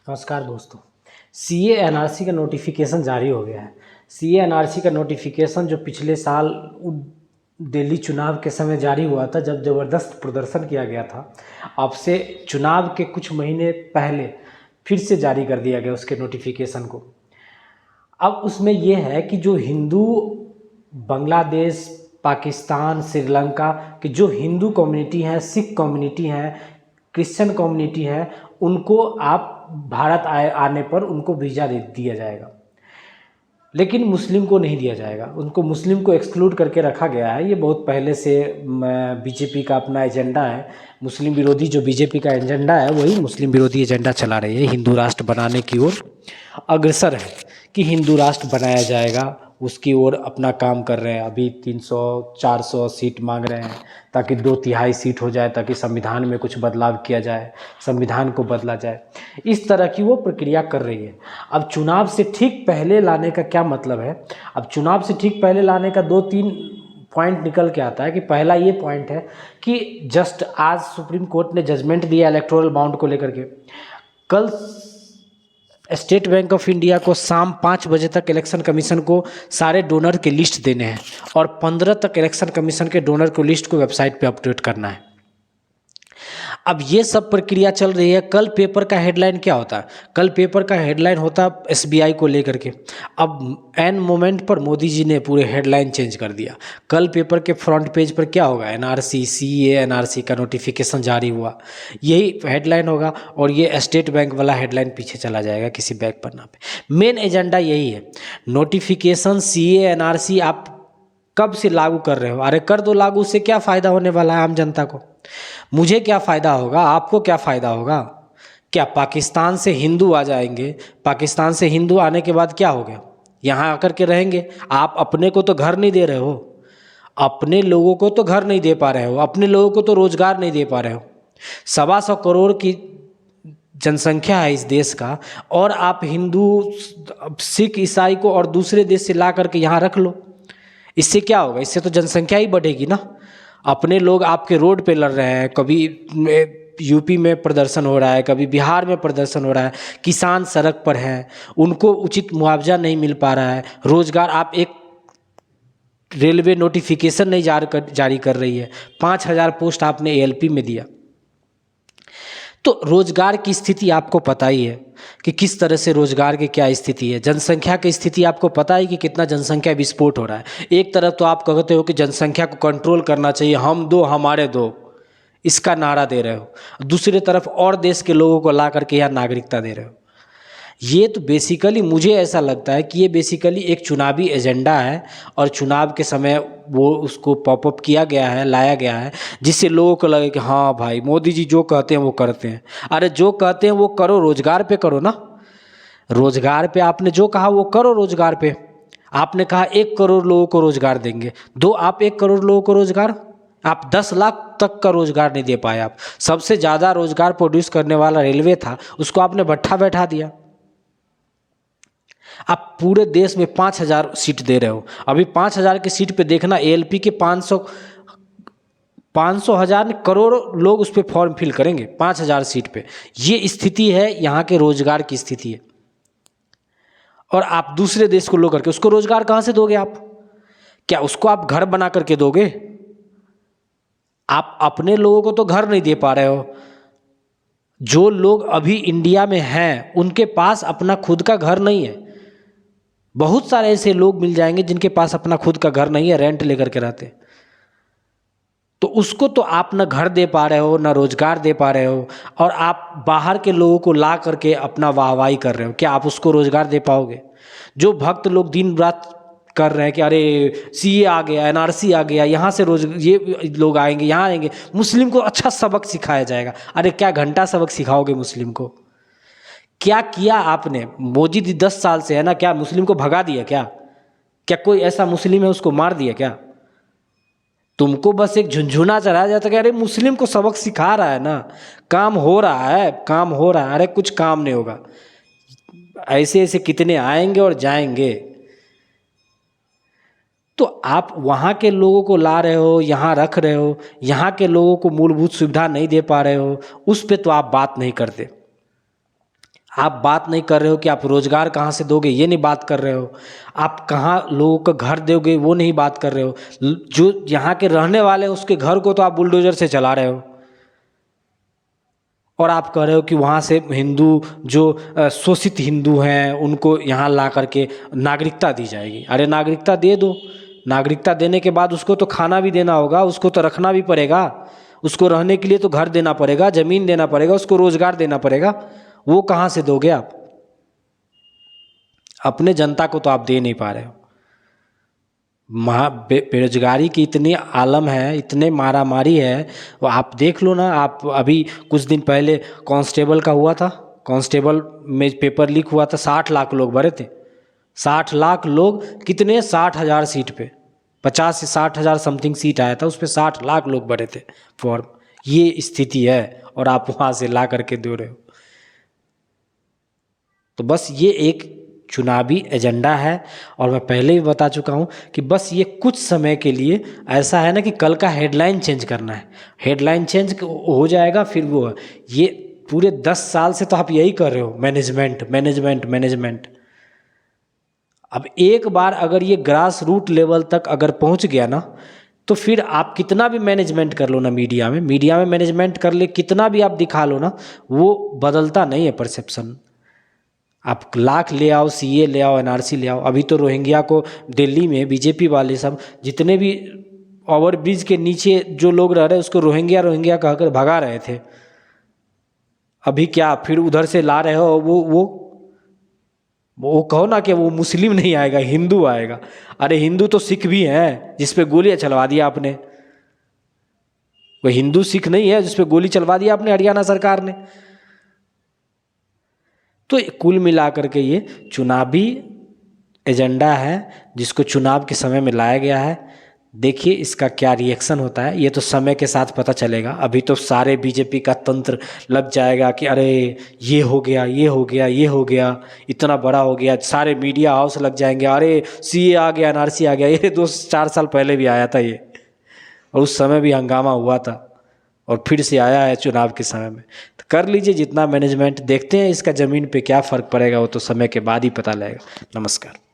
नमस्कार दोस्तों। CA NRC का नोटिफिकेशन जारी हो गया है। सीए एनआरसी का नोटिफिकेशन जो पिछले साल दिल्ली चुनाव के समय जारी हुआ था, जब ज़बरदस्त प्रदर्शन किया गया था, अब से चुनाव के कुछ महीने पहले फिर से जारी कर दिया गया उसके नोटिफिकेशन को। अब उसमें ये है कि जो हिंदू बांग्लादेश, पाकिस्तान, श्रीलंका की जो हिंदू कम्युनिटी हैं, सिख कम्युनिटी हैं, क्रिश्चियन कम्युनिटी है, उनको आप भारत आने पर उनको वीज़ा दे दिया जाएगा, लेकिन मुस्लिम को नहीं दिया जाएगा। उनको मुस्लिम को एक्सक्लूड करके रखा गया है। ये बहुत पहले से बीजेपी का अपना एजेंडा है। मुस्लिम विरोधी जो बीजेपी का एजेंडा है, वही मुस्लिम विरोधी एजेंडा चला रही है। हिंदू राष्ट्र बनाने की ओर अग्रसर है कि हिंदू राष्ट्र बनाया जाएगा, उसकी ओर अपना काम कर रहे हैं। अभी 300-400 सीट मांग रहे हैं ताकि 2/3 सीट हो जाए, ताकि संविधान में कुछ बदलाव किया जाए, संविधान को बदला जाए। इस तरह की वो प्रक्रिया कर रही है। अब चुनाव से ठीक पहले लाने का क्या मतलब है? अब चुनाव से ठीक पहले लाने का 2-3 पॉइंट निकल के आता है कि पहला ये पॉइंट है कि जस्ट आज सुप्रीम कोर्ट ने जजमेंट दिया इलेक्टोरल बॉन्ड को लेकर के। कल स्टेट बैंक ऑफ इंडिया को शाम 5 बजे तक इलेक्शन कमीशन को सारे डोनर के लिस्ट देने हैं और 15 तक इलेक्शन कमीशन के डोनर को लिस्ट को वेबसाइट पे अपडेट करना है। अब ये सब प्रक्रिया चल रही है। कल पेपर का हेडलाइन क्या होता है? कल पेपर का हेडलाइन होता है एसबीआई को लेकर के। अब एन मोमेंट पर मोदी जी ने पूरे हेडलाइन चेंज कर दिया। कल पेपर के फ्रंट पेज पर क्या होगा? एनआरसी, सीए एनआरसी का नोटिफिकेशन जारी हुआ, यही हेडलाइन होगा और ये स्टेट बैंक वाला हेडलाइन पीछे चला जाएगा किसी बैक पन्ना पे। मेन एजेंडा यही है। नोटिफिकेशन सीए एनआरसी आप कब से लागू कर रहे हो? अरे कर दो लागू, से क्या फ़ायदा होने वाला है आम जनता को? मुझे क्या फ़ायदा होगा? आपको क्या फ़ायदा होगा? क्या पाकिस्तान से हिंदू आ जाएंगे? पाकिस्तान से हिंदू आने के बाद क्या हो गया? यहाँ आकर के रहेंगे। आप अपने को तो घर नहीं दे रहे हो, अपने लोगों को तो घर नहीं दे पा रहे हो, अपने लोगों को तो रोज़गार नहीं दे पा रहे हो। 125 करोड़ की जनसंख्या है इस देश का, और आप हिंदू, सिख, ईसाई को और दूसरे देश से ला करके यहाँ रख लो। इससे क्या होगा? इससे तो जनसंख्या ही बढ़ेगी ना। अपने लोग आपके रोड पे लड़ रहे हैं, कभी यूपी में प्रदर्शन हो रहा है, कभी बिहार में प्रदर्शन हो रहा है, किसान सड़क पर हैं, उनको उचित मुआवजा नहीं मिल पा रहा है, रोजगार, आप एक रेलवे नोटिफिकेशन नहीं जारी कर रही है, 5000 पोस्ट आपने एएलपी में दिया। तो रोजगार की स्थिति आपको पता ही है कि किस तरह से रोजगार की क्या स्थिति है। जनसंख्या की स्थिति आपको पता है कि कितना जनसंख्या विस्फोट हो रहा है। एक तरफ तो आप कहते हो कि जनसंख्या को कंट्रोल करना चाहिए, हम दो हमारे दो, इसका नारा दे रहे हो, दूसरी तरफ और देश के लोगों को ला करके यहाँ नागरिकता दे रहे हो। ये तो बेसिकली मुझे ऐसा लगता है कि ये बेसिकली एक चुनावी एजेंडा है और चुनाव के समय वो उसको पॉपअप किया गया है, लाया गया है, जिससे लोगों को लगे कि हाँ भाई मोदी जी जो कहते हैं वो करते हैं। अरे जो कहते हैं वो करो, रोजगार पे करो ना। रोजगार पे आपने जो कहा वो करो। रोजगार पे आपने कहा 1 करोड़ लोगों को रोजगार देंगे, दो आप 1 करोड़ लोगों को रोजगार, आप 10 लाख तक का रोजगार नहीं दे पाए। आप सबसे ज़्यादा रोजगार प्रोड्यूस करने वाला रेलवे था, उसको आपने भट्ठा बैठा दिया। आप पूरे देश में 5000 सीट दे रहे हो। अभी 5000 की सीट पे देखना, एएलपी के 500 करोड़ लोग उस पर फॉर्म फिल करेंगे 5000 सीट पे। ये स्थिति है यहाँ के रोजगार की स्थिति है। और आप दूसरे देश को लो करके उसको रोजगार कहाँ से दोगे? आप क्या उसको आप घर बना करके दोगे? आप अपने लोगों को तो घर नहीं दे पा रहे हो। जो लोग अभी इंडिया में हैं उनके पास अपना खुद का घर नहीं है। बहुत सारे ऐसे लोग मिल जाएंगे जिनके पास अपना खुद का घर नहीं है, रेंट लेकर के रहते। तो उसको तो आप ना घर दे पा रहे हो, ना रोजगार दे पा रहे हो, और आप बाहर के लोगों को ला करके अपना वाहवाही कर रहे हो। क्या आप उसको रोजगार दे पाओगे? जो भक्त लोग दिन रात कर रहे हैं कि अरे सीए आ गया, एनआरसी आ गया, यहाँ से रोज ये लोग आएंगे, यहाँ आएंगे, मुस्लिम को अच्छा सबक सिखाया जाएगा। अरे क्या घंटा सबक सिखाओगे मुस्लिम को? क्या किया आपने? मोदी जी 10 साल से है ना, क्या मुस्लिम को भगा दिया? क्या कोई ऐसा मुस्लिम है उसको मार दिया क्या? तुमको बस एक झुंझुना चढ़ाया जाता है कि अरे मुस्लिम को सबक सिखा रहा है ना, काम हो रहा है, काम हो रहा है। अरे कुछ काम नहीं होगा। ऐसे ऐसे कितने आएंगे और जाएंगे। तो आप वहाँ के लोगों को ला रहे हो, यहाँ रख रहे हो, यहाँ के लोगों को मूलभूत सुविधा नहीं दे पा रहे हो, उस पे तो आप बात नहीं करते। आप बात नहीं कर रहे हो कि आप रोजगार कहाँ से दोगे, ये नहीं बात कर रहे हो। आप कहाँ लोगों को घर दोगे, वो नहीं बात कर रहे हो। जो यहाँ के रहने वाले हैं उसके घर को तो आप बुलडोजर से चला रहे हो। और आप कह रहे हो कि वहाँ से हिंदू जो शोषित हिंदू हैं उनको यहाँ ला करके नागरिकता दी जाएगी। अरे नागरिकता दे दो, नागरिकता देने के बाद उसको तो खाना भी देना होगा, उसको तो रखना भी पड़ेगा, उसको रहने के लिए तो घर देना पड़ेगा, ज़मीन देना पड़ेगा, उसको रोजगार देना पड़ेगा। वो कहाँ से दोगे आप? अपने जनता को तो आप दे नहीं पा रहे हो। बेरोजगारी की इतनी आलम है, इतने मारामारी है, वो आप देख लो ना। आप अभी कुछ दिन पहले कांस्टेबल का हुआ था, कांस्टेबल में पेपर लीक हुआ था, 60 लाख लोग भरे थे। 60 लाख लोग कितने, 60,000 सीट पे, 50 से 60,000 समथिंग सीट आया था, उस पर 60 लाख लोग भरे थे फॉर्म। ये स्थिति है और आप वहाँ से ला करके दे रहे हो। तो बस ये एक चुनावी एजेंडा है। और मैं पहले भी बता चुका हूँ कि बस ये कुछ समय के लिए ऐसा है ना कि कल का हेडलाइन चेंज करना है, हेडलाइन चेंज हो जाएगा फिर वो। ये पूरे 10 साल से तो आप यही कर रहे हो, मैनेजमेंट मैनेजमेंट मैनेजमेंट। अब एक बार अगर ये ग्रास रूट लेवल तक अगर पहुँच गया ना, तो फिर आप कितना भी मैनेजमेंट कर लो ना, मीडिया में मैनेजमेंट कर ले, कितना भी आप दिखा लो ना, वो बदलता नहीं है परसेप्शन। आप लाख ले आओ, सीए ले आओ, एनआरसी ले आओ। अभी तो रोहिंग्या को दिल्ली में बीजेपी वाले सब जितने भी ओवरब्रिज के नीचे जो लोग रह रहे उसको रोहिंग्या रोहिंग्या कहकर भगा रहे थे। अभी क्या फिर उधर से ला रहे हो? वो कहो ना कि वो मुस्लिम नहीं आएगा, हिंदू आएगा। अरे हिंदू तो सिख भी हैं जिस पे गोलियां चलवा दिया आपने। वो हिंदू सिख नहीं है जिस पे गोली चलवा दिया आपने हरियाणा सरकार ने। तो कुल मिलाकर के ये चुनावी एजेंडा है जिसको चुनाव के समय में लाया गया है। देखिए इसका क्या रिएक्शन होता है, ये तो समय के साथ पता चलेगा। अभी तो सारे बीजेपी का तंत्र लग जाएगा कि अरे ये हो गया, ये हो गया, ये हो गया, इतना बड़ा हो गया। सारे मीडिया हाउस लग जाएंगे, अरे सीए आ गया, एनआरसी आ गया। ये 2-4 साल पहले भी आया था ये, और उस समय भी हंगामा हुआ था, और फिर से आया है चुनाव के समय में। तो कर लीजिए जितना मैनेजमेंट, देखते हैं इसका ज़मीन पे क्या फ़र्क पड़ेगा, वो तो समय के बाद ही पता लगेगा। नमस्कार।